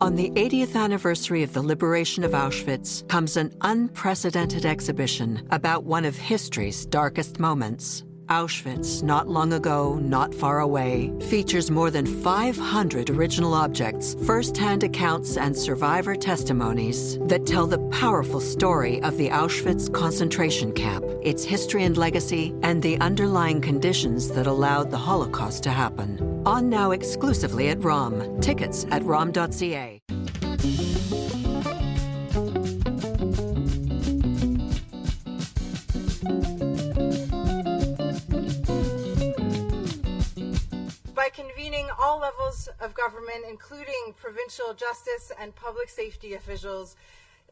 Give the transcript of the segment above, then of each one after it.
On the 80th anniversary of the liberation of Auschwitz comes an unprecedented exhibition about one of history's darkest moments. Auschwitz, not long ago, not far away, features more than 500 original objects, first-hand accounts, and survivor testimonies that tell the powerful story of the Auschwitz concentration camp, its history and legacy, and the underlying conditions that allowed the Holocaust to happen. On now exclusively at ROM. Tickets at rom.ca. By convening all levels of government, including provincial justice and public safety officials,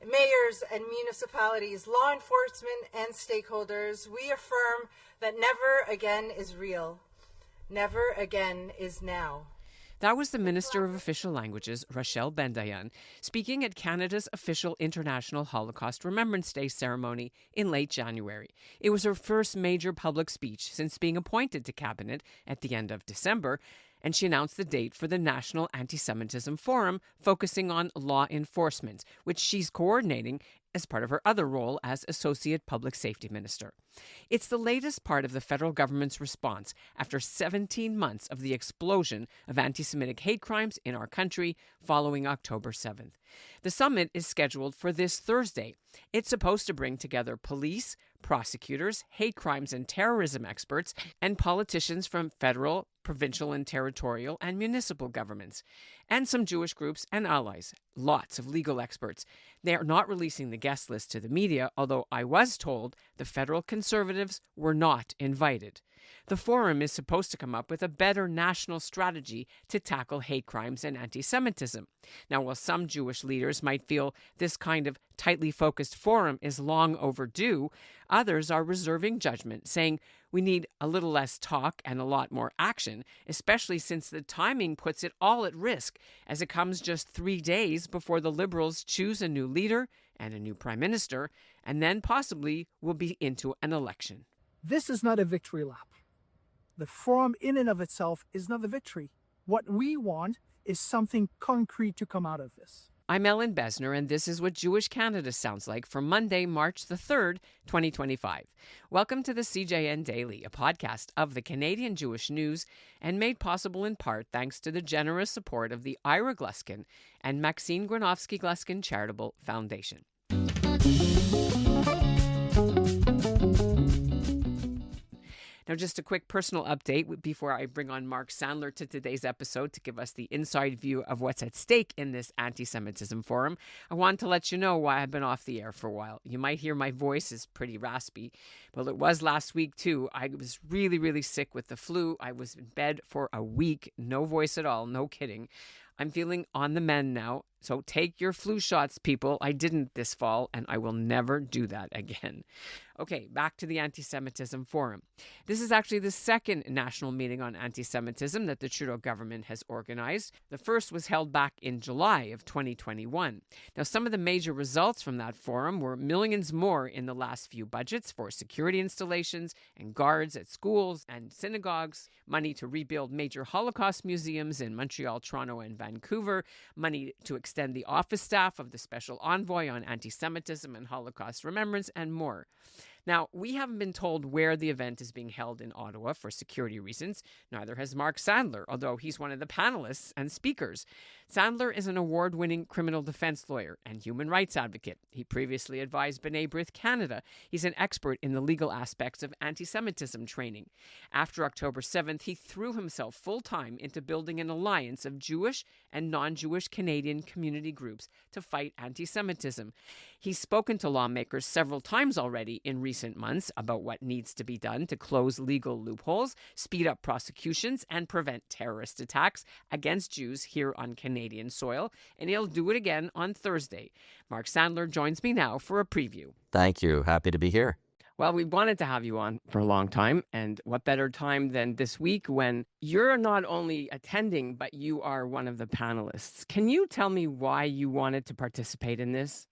mayors and municipalities, law enforcement and stakeholders, we affirm that never again is real. Never again is now. That was the Minister of Official Languages, Rachel Bendayan, speaking at Canada's official International Holocaust Remembrance Day ceremony in late January. It was her first major public speech since being appointed to Cabinet at the end of December, and she announced the date for the National Antisemitism Forum, focusing on law enforcement, which she's coordinating as part of her other role as Associate Public Safety Minister. It's the latest part of the federal government's response after 17 months of the explosion of anti-Semitic hate crimes in our country following October 7th. The summit is scheduled for this Thursday. It's supposed to bring together police, prosecutors, hate crimes and terrorism experts, and politicians from federal, provincial and territorial and municipal governments, and some Jewish groups and allies, lots of legal experts. They are not releasing the guest list to the media, although I was told the federal Conservatives were not invited. The forum is supposed to come up with a better national strategy to tackle hate crimes and anti-Semitism. Now, while some Jewish leaders might feel this kind of tightly focused forum is long overdue, others are reserving judgment, saying we need a little less talk and a lot more action, especially since the timing puts it all at risk, as it comes just 3 days before the Liberals choose a new leader and a new prime minister, and then possibly will be into an election. This is not a victory lap. The forum in and of itself is not a victory. What we want is something concrete to come out of this. I'm Ellen Besner, and this is what Jewish Canada sounds like for Monday, March the 3rd, 2025. Welcome to the CJN Daily, a podcast of the Canadian Jewish News, and made possible in part thanks to the generous support of the Ira Gluskin and Maxine Granovsky-Gluskin Charitable Foundation. Now, just a quick personal update before I bring on Mark Sandler to today's episode to give us the inside view of what's at stake in this anti-Semitism forum. I wanted to let you know why I've been off the air for a while. You might hear my voice is pretty raspy. Well, it was last week, too. I was really, really sick with the flu. I was in bed for a week. No voice at all. No kidding. I'm feeling on the mend now. So take your flu shots, people. I didn't this fall, and I will never do that again. Okay, back to the Anti-Semitism Forum. This is actually the second national meeting on anti-Semitism that the Trudeau government has organized. The first was held back in July of 2021. Now, some of the major results from that forum were millions more in the last few budgets for security installations and guards at schools and synagogues, money to rebuild major Holocaust museums in Montreal, Toronto, and Vancouver, money to extend the office staff of the Special Envoy on Anti-Semitism and Holocaust Remembrance, and more. Now, we haven't been told where the event is being held in Ottawa for security reasons. Neither has Mark Sandler, although he's one of the panelists and speakers. Sandler is an award-winning criminal defense lawyer and human rights advocate. He previously advised B'nai B'rith Canada. He's an expert in the legal aspects of anti-Semitism training. After October 7th, he threw himself full-time into building an alliance of Jewish and non-Jewish Canadian community groups to fight anti-Semitism. He's spoken to lawmakers several times already in recent months about what needs to be done to close legal loopholes, speed up prosecutions, and prevent terrorist attacks against Jews here on Canadian soil, and he'll do it again on Thursday. Mark Sandler joins me now for a preview. Thank you. Happy to be here. Well, we wanted to have you on for a long time, and what better time than this week when you're not only attending, but you are one of the panelists. Can you tell me why you wanted to participate in this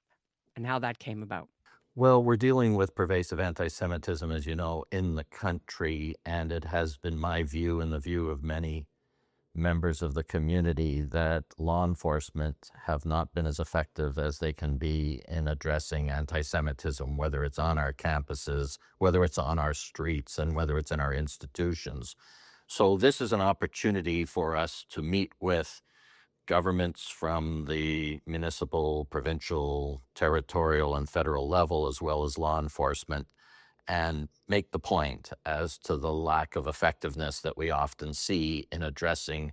and how that came about? Well, we're dealing with pervasive anti-Semitism, as you know, in the country, and it has been my view and the view of many members of the community that law enforcement have not been as effective as they can be in addressing anti-Semitism, whether it's on our campuses, whether it's on our streets, and whether it's in our institutions. So this is an opportunity for us to meet with governments from the municipal, provincial, territorial, and federal level, as well as law enforcement, and make the point as to the lack of effectiveness that we often see in addressing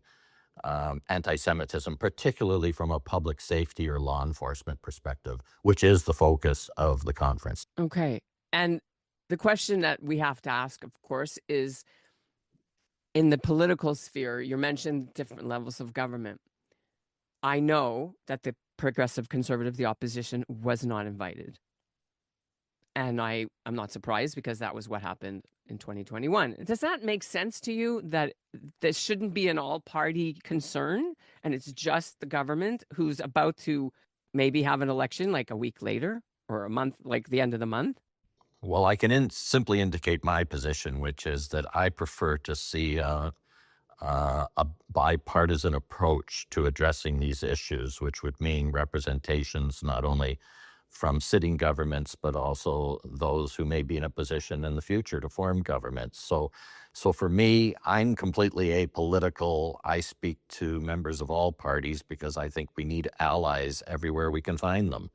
anti-Semitism, particularly from a public safety or law enforcement perspective, which is the focus of the conference. Okay. And the question that we have to ask, of course, is in the political sphere, you mentioned different levels of government. I know that the Progressive Conservative, the opposition, was not invited. And I'm not surprised because that was what happened in 2021. Does that make sense to you that this shouldn't be an all-party concern and it's just the government who's about to maybe have an election like a week later or a month, like the end of the month? Well, I can simply indicate my position, which is that I prefer to see a bipartisan approach to addressing these issues, which would mean representations not only from sitting governments, but also those who may be in a position in the future to form governments. So for me, I'm completely apolitical. I speak to members of all parties because I think we need allies everywhere we can find them.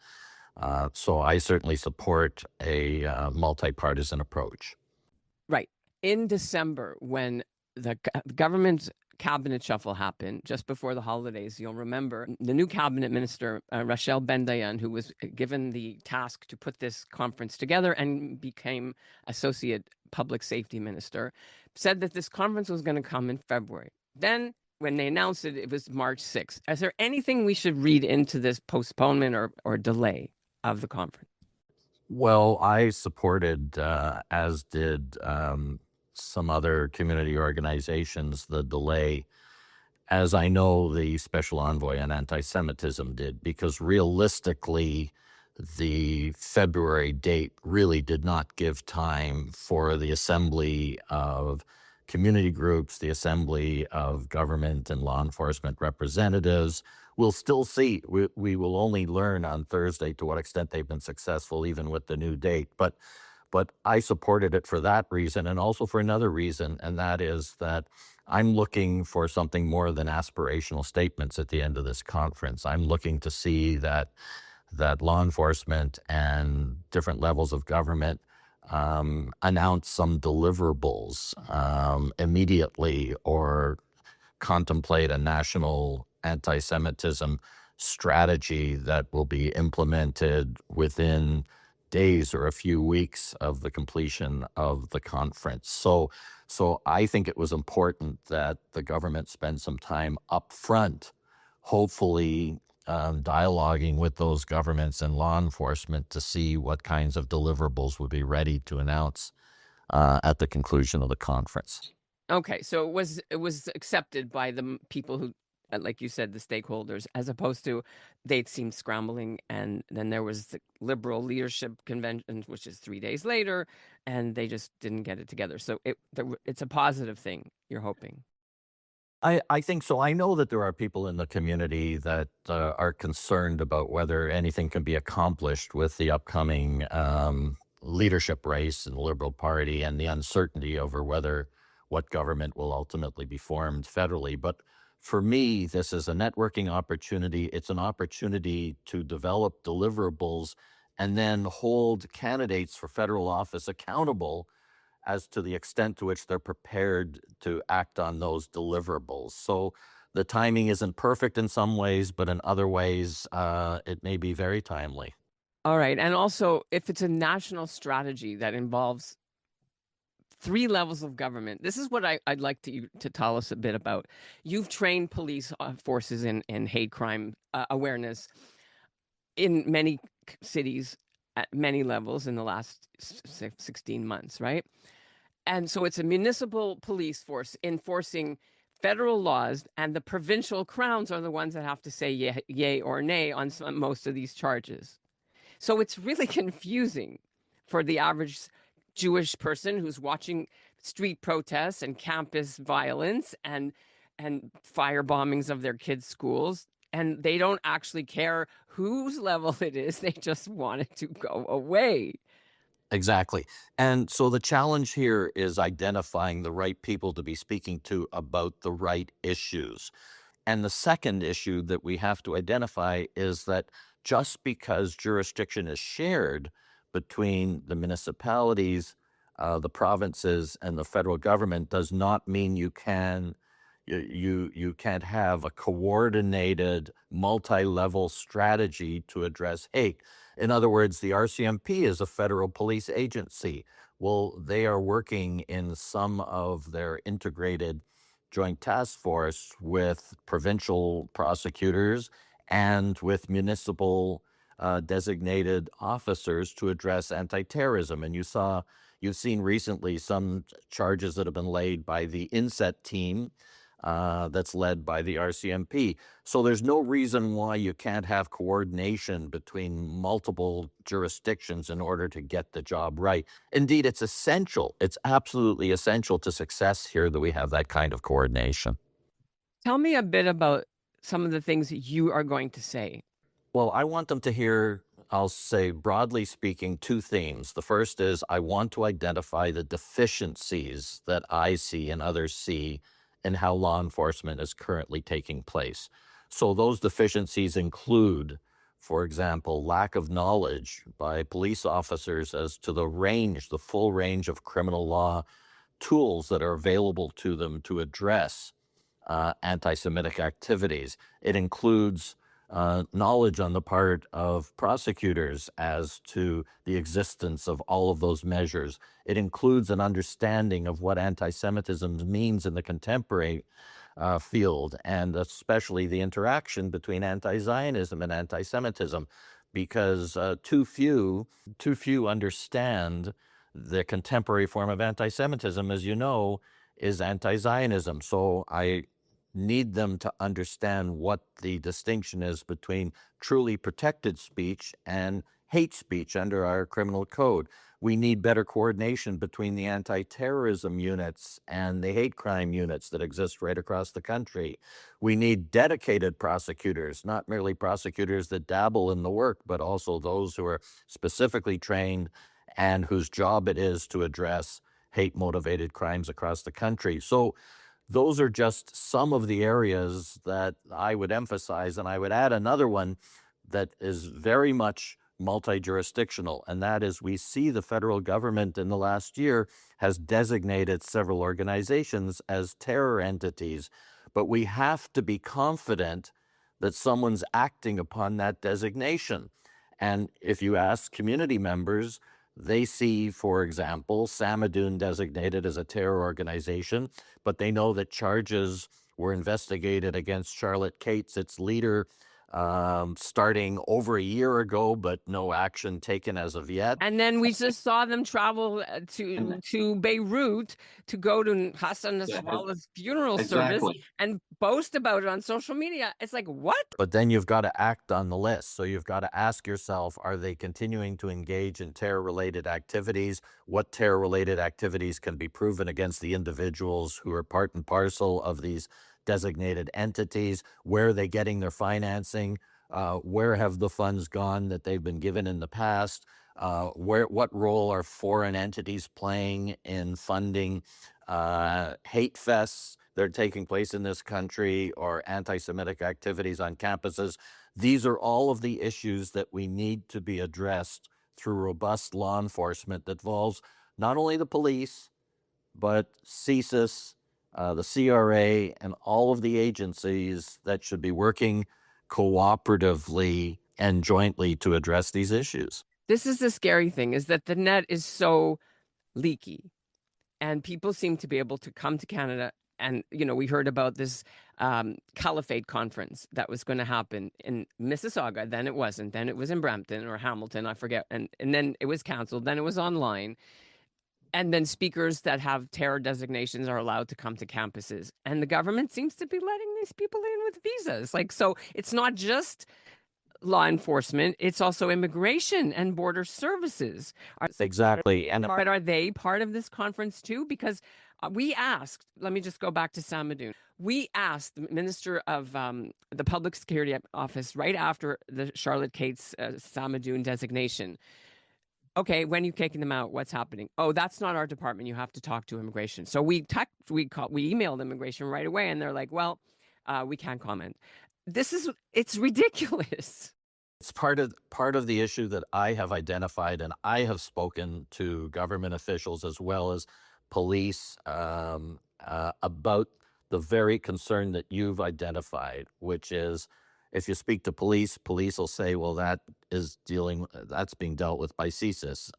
So I certainly support a multi-partisan approach. Right. In December, when the government cabinet shuffle happened just before the holidays, you'll remember the new cabinet minister, Rachel Ben-Dayan, who was given the task to put this conference together and became associate public safety minister, said that this conference was going to come in February. Then when they announced it, it was March 6th. Is there anything we should read into this postponement or delay of the conference? Well, I supported, as did some other community organizations, the delay, as I know the special envoy on anti-Semitism did, because realistically, the February date really did not give time for the assembly of community groups, the assembly of government and law enforcement representatives. We'll still see. We will only learn on Thursday to what extent they've been successful, even with the new date. But I supported it for that reason, and also for another reason, and that is that I'm looking for something more than aspirational statements at the end of this conference. I'm looking to see that law enforcement and different levels of government announce some deliverables immediately, or contemplate a national anti-Semitism strategy that will be implemented within days or a few weeks of the completion of the conference. So I think it was important that the government spend some time up front, hopefully dialoguing with those governments and law enforcement to see what kinds of deliverables would be ready to announce at the conclusion of the conference. Okay, so it was accepted by the people who, like you said, the stakeholders, as opposed to they seemed scrambling, and then there was the Liberal Leadership Convention, which is 3 days later, and they just didn't get it together. So it's a positive thing, you're hoping. I think so. I know that there are people in the community that are concerned about whether anything can be accomplished with the upcoming leadership race in the Liberal Party and the uncertainty over what government will ultimately be formed federally. But for me, this is a networking opportunity. It's an opportunity to develop deliverables and then hold candidates for federal office accountable as to the extent to which they're prepared to act on those deliverables. So the timing isn't perfect in some ways, but in other ways, it may be very timely. All right. And also, if it's a national strategy that involves 3 levels of government, this is what I'd like you to tell us a bit about. You've trained police forces in hate crime awareness in many cities at many levels in the last 16 months, right? And so it's a municipal police force enforcing federal laws, and the provincial crowns are the ones that have to say yay or nay on most of these charges. So it's really confusing for the average Jewish person who's watching street protests and campus violence and and fire bombings of their kids' schools. And they don't actually care whose level it is. They just want it to go away. Exactly. And so the challenge here is identifying the right people to be speaking to about the right issues. And the second issue that we have to identify is that just because jurisdiction is shared between the municipalities, the provinces, and the federal government does not mean you can't have a coordinated, multi-level strategy to address hate. In other words, the RCMP is a federal police agency. Well, they are working in some of their integrated joint task force with provincial prosecutors and with municipal designated officers to address anti-terrorism. And you've seen recently some charges that have been laid by the INSET team that's led by the RCMP. So there's no reason why you can't have coordination between multiple jurisdictions in order to get the job right. Indeed, it's essential. It's absolutely essential to success here that we have that kind of coordination. Tell me a bit about some of the things you are going to say. Well, I want them to hear, I'll say broadly speaking, two themes. The first is I want to identify the deficiencies that I see and others see in how law enforcement is currently taking place. So those deficiencies include, for example, lack of knowledge by police officers as to the full range of criminal law tools that are available to them to address anti-Semitic activities. It includes knowledge on the part of prosecutors as to the existence of all of those measures. It includes an understanding of what anti-Semitism means in the contemporary field, and especially the interaction between anti-Zionism and anti-Semitism, because too few understand the contemporary form of anti-Semitism, as you know, is anti-Zionism. So I need them to understand what the distinction is between truly protected speech and hate speech under our criminal code. We need better coordination between the anti-terrorism units and the hate crime units that exist right across the country. We need dedicated prosecutors, not merely prosecutors that dabble in the work, but also those who are specifically trained and whose job it is to address hate-motivated crimes across the country. So those are just some of the areas that I would emphasize, and I would add another one that is very much multi-jurisdictional, and that is we see the federal government in the last year has designated several organizations as terror entities, but we have to be confident that someone's acting upon that designation. And if you ask community members, they see, for example, Samadoun designated as a terror organization, but they know that charges were investigated against Charlotte Cates, its leader, starting over a year ago, but no action taken as of yet. And then we just saw them travel to Beirut to go to Hassan Nasrallah's funeral service and boast about it on social media. It's like, what? But then you've got to act on the list. So you've got to ask yourself, are they continuing to engage in terror-related activities? What terror-related activities can be proven against the individuals who are part and parcel of these designated entities? Where are they getting their financing? Where have the funds gone that they've been given in the past? What role are foreign entities playing in funding hate fests that are taking place in this country or anti-Semitic activities on campuses? These are all of the issues that we need to be addressed through robust law enforcement that involves not only the police, but CSIS, the CRA, and all of the agencies that should be working cooperatively and jointly to address these issues. This is the scary thing, is that the net is so leaky, and people seem to be able to come to Canada. And, we heard about this Caliphate conference that was going to happen in Mississauga. Then it wasn't. Then it was in Brampton or Hamilton, I forget. And then it was canceled. Then it was online. And then speakers that have terror designations are allowed to come to campuses. And the government seems to be letting these people in with visas. So it's not just law enforcement, it's also immigration and border services. Exactly. But are they part of this conference too? Because we asked, let me just go back to Samadoun. We asked the Minister of the Public Security Office right after the Charlotte Cates Samadoun designation. Okay, when are you kicking them out? What's happening? Oh, that's not our department. You have to talk to immigration. So we emailed immigration right away, and they're like, "Well, we can't comment." It's ridiculous. It's part of the issue that I have identified, and I have spoken to government officials as well as police about the very concern that you've identified, which is if you speak to police will say, well, that's being dealt with by CSIS.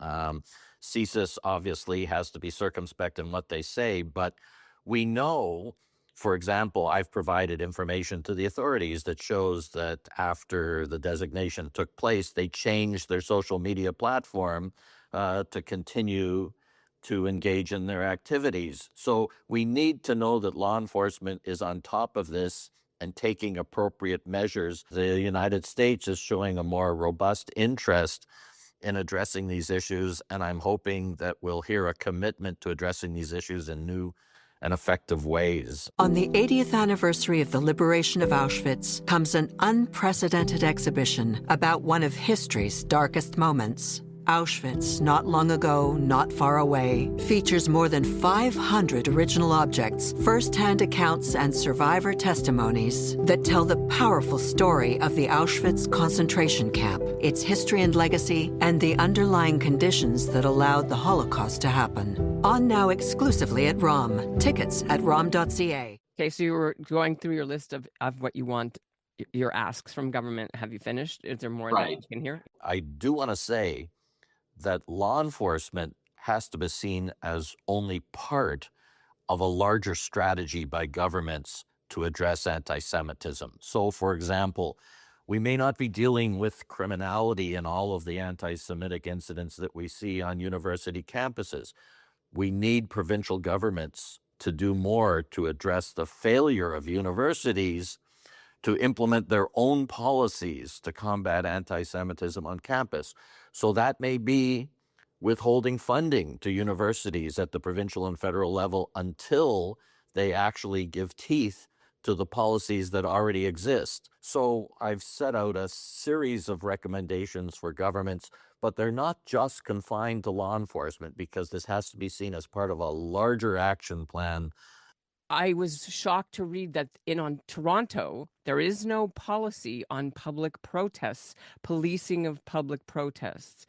CSIS obviously has to be circumspect in what they say, but we know, for example, I've provided information to the authorities that shows that after the designation took place, they changed their social media platform to continue to engage in their activities. So we need to know that law enforcement is on top of this and taking appropriate measures. The United States is showing a more robust interest in addressing these issues, and I'm hoping that we'll hear a commitment to addressing these issues in new and effective ways. On the 80th anniversary of the liberation of Auschwitz comes an unprecedented exhibition about one of history's darkest moments. Auschwitz, not long ago, not far away, features more than 500 original objects, first-hand accounts, and survivor testimonies that tell the powerful story of the Auschwitz concentration camp, its history and legacy, and the underlying conditions that allowed the Holocaust to happen. On now exclusively at ROM. Tickets at rom.ca. Okay, so you were going through your list of what you want, your asks from government. Have you finished? Is there more that you can hear? I do want to say that law enforcement has to be seen as only part of a larger strategy by governments to address anti-Semitism. So, for example, we may not be dealing with criminality and all of the anti-Semitic incidents that we see on university campuses. We need provincial governments to do more to address the failure of universities to implement their own policies to combat anti-Semitism on campus. So that may be withholding funding to universities at the provincial and federal level until they actually give teeth to the policies that already exist. So I've set out a series of recommendations for governments, but they're not just confined to law enforcement, because this has to be seen as part of a larger action plan. I was shocked to read that in Toronto, there is no policy on public protests, policing of public protests.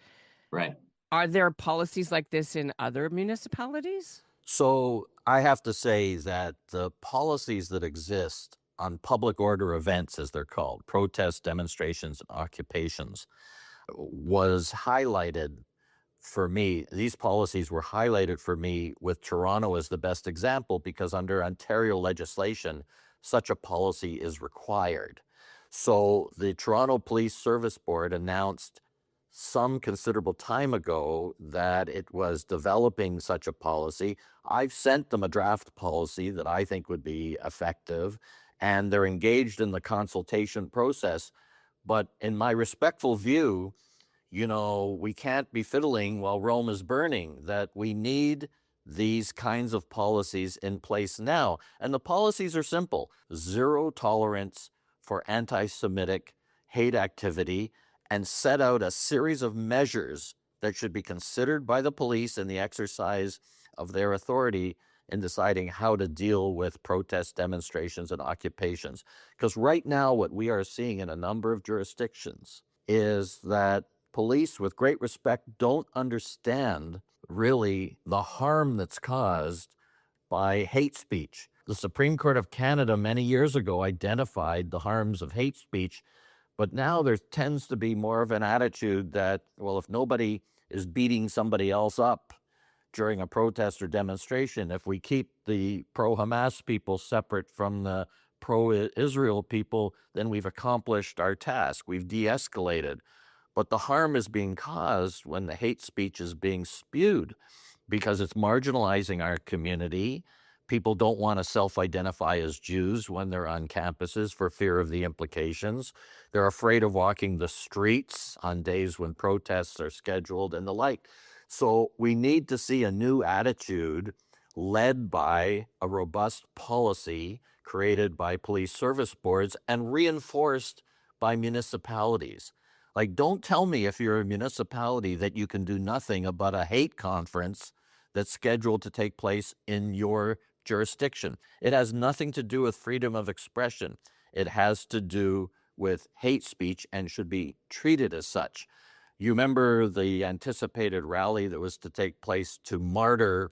Right. Are there policies like this in other municipalities? So I have to say that the policies that exist on public order events, as they're called, protests, demonstrations, and occupations, was highlighted for me. These policies were highlighted for me with Toronto as the best example, because under Ontario legislation, such a policy is required. So the Toronto Police Service Board announced some considerable time ago that it was developing such a policy. I've sent them a draft policy that I think would be effective, and they're engaged in the consultation process. But in my respectful view, we can't be fiddling while Rome is burning, that we need these kinds of policies in place now. And the policies are simple: zero tolerance for anti-Semitic hate activity, and set out a series of measures that should be considered by the police in the exercise of their authority in deciding how to deal with protests, demonstrations, and occupations. Because right now, what we are seeing in a number of jurisdictions is that police, with great respect, don't understand really the harm that's caused by hate speech. The Supreme Court of Canada many years ago identified the harms of hate speech, but now there tends to be more of an attitude that, well, if nobody is beating somebody else up during a protest or demonstration, if we keep the pro-Hamas people separate from the pro-Israel people, then we've accomplished our task. We've de-escalated. But the harm is being caused when the hate speech is being spewed, because it's marginalizing our community. People don't want to self-identify as Jews when they're on campuses for fear of the implications. They're afraid of walking the streets on days when protests are scheduled and the like. So we need to see a new attitude led by a robust policy created by police service boards and reinforced by municipalities. Like, don't tell me if you're a municipality that you can do nothing about a hate conference that's scheduled to take place in your jurisdiction. It has nothing to do with freedom of expression. It has to do with hate speech and should be treated as such. You remember the anticipated rally that was to take place to martyr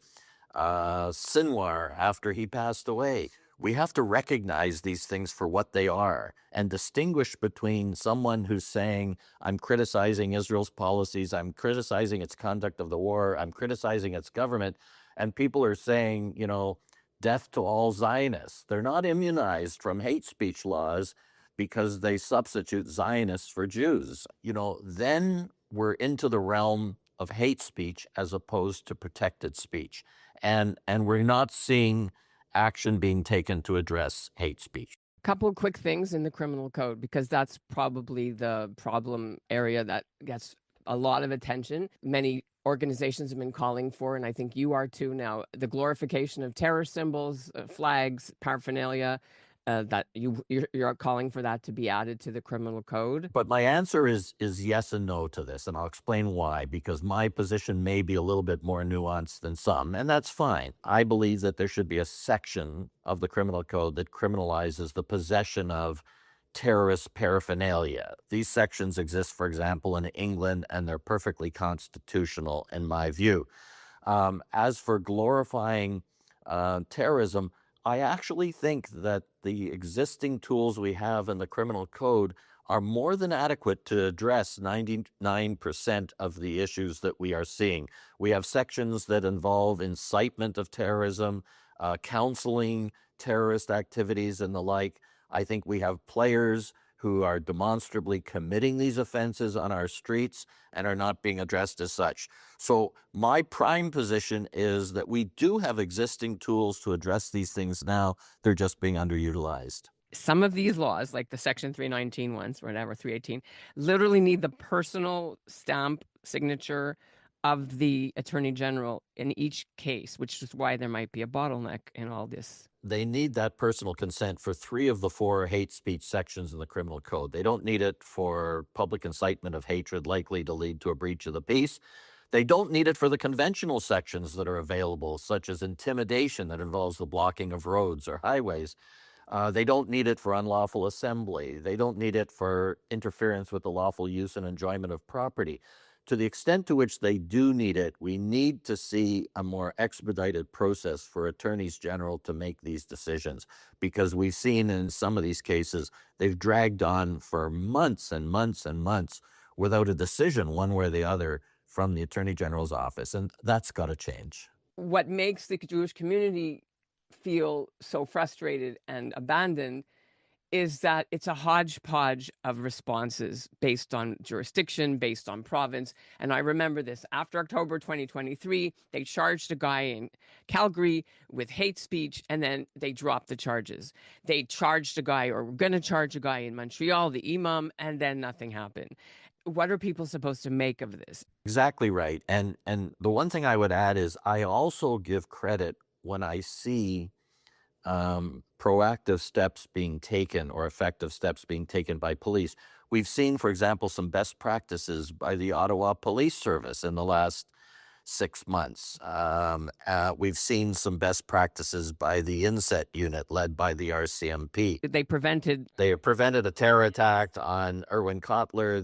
Sinwar after he passed away. We have to recognize these things for what they are and distinguish between someone who's saying, I'm criticizing Israel's policies, I'm criticizing its conduct of the war, I'm criticizing its government, and people are saying, you know, death to all Zionists. They're not immunized from hate speech laws because they substitute Zionists for Jews. You know, then we're into the realm of hate speech as opposed to protected speech. And we're not seeing action being taken to address hate speech. Couple of quick things in the criminal code, because that's probably the problem area that gets a lot of attention. Many organizations have been calling for, and I think you are too now, the glorification of terror symbols, flags, paraphernalia, that you're calling for that to be added to the criminal code. But my answer is yes and no to this, and I'll explain why, because my position may be a little bit more nuanced than some, and that's fine. I believe that there should be a section of the criminal code that criminalizes the possession of terrorist paraphernalia. These sections exist, for example, in England, and they're perfectly constitutional in my view. As for glorifying terrorism, I actually think that the existing tools we have in the criminal code are more than adequate to address 99% of the issues that we are seeing. We have sections that involve incitement of terrorism, counseling terrorist activities and the like. I think we have players who are demonstrably committing these offenses on our streets and are not being addressed as such. So my prime position is that we do have existing tools to address these things now. They're just being underutilized. Some of these laws, like the Section 319 ones, or whatever, 318, literally need the personal stamp signature of the Attorney General in each case, which is why there might be a bottleneck in all this. They need that personal consent for 3 of the 4 hate speech sections in the criminal code. They don't need it for public incitement of hatred likely to lead to a breach of the peace. They don't need it for the conventional sections that are available, such as intimidation that involves the blocking of roads or highways. They don't need it for unlawful assembly. They don't need it for interference with the lawful use and enjoyment of property. To the extent to which they do need it, we need to see a more expedited process for attorneys general to make these decisions, because we've seen in some of these cases, they've dragged on for months and months and months without a decision one way or the other from the Attorney General's office, and that's got to change. What makes the Jewish community feel so frustrated and abandoned is that it's a hodgepodge of responses based on jurisdiction, based on province. And I remember this. After October 2023, they charged a guy in Calgary with hate speech, and then they dropped the charges. They charged a guy, or were going to charge a guy in Montreal, the imam, and then nothing happened. What are people supposed to make of this? Exactly right. And the one thing I would add is I also give credit when I see proactive steps being taken or effective steps being taken by police. We've seen, for example, some best practices by the Ottawa Police Service in the last 6 months. We've seen some best practices by the INSET unit led by the RCMP. They prevented a terror attack on Erwin Kotler.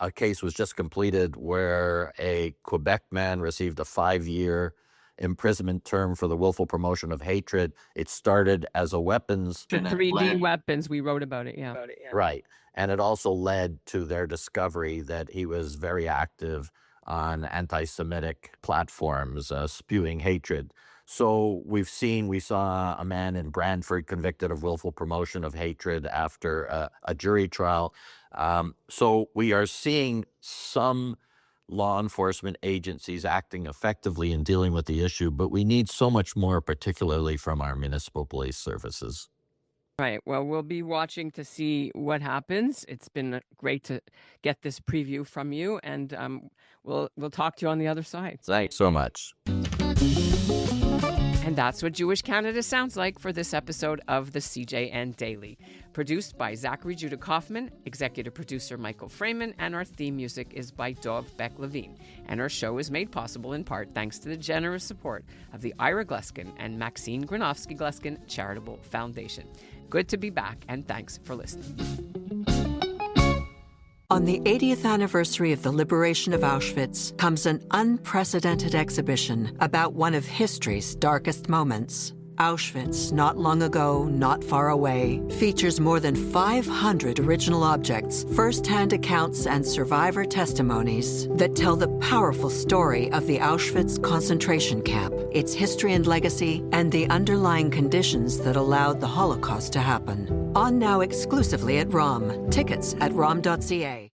A case was just completed where a Quebec man received a 5-year imprisonment term for the willful promotion of hatred. It started as a weapons. 3D weapons. We wrote about it. Yeah. Right. And it also led to their discovery that he was very active on anti-Semitic platforms, spewing hatred. So we saw a man in Brantford convicted of willful promotion of hatred after a jury trial. So we are seeing some law enforcement agencies acting effectively in dealing with the issue, but we need so much more, particularly from our municipal police services. Right. Well, we'll be watching to see what happens. It's been great to get this preview from you, and we'll talk to you on the other side. Thanks so much. And And that's what Jewish Canada sounds like for this episode of the CJN Daily. Produced by Zachary Judah Kaufman, executive producer Michael Freeman, and our theme music is by Dov Beck-Levine. And our show is made possible in part thanks to the generous support of the Ira Gluskin and Maxine Granovsky-Gluskin Charitable Foundation. Good to be back, and thanks for listening. On the 80th anniversary of the liberation of Auschwitz comes an unprecedented exhibition about one of history's darkest moments. Auschwitz, Not Long Ago, Not Far Away, features more than 500 original objects, first-hand accounts, and survivor testimonies that tell the powerful story of the Auschwitz concentration camp, its history and legacy, and the underlying conditions that allowed the Holocaust to happen. On now exclusively at ROM. Tickets at rom.ca.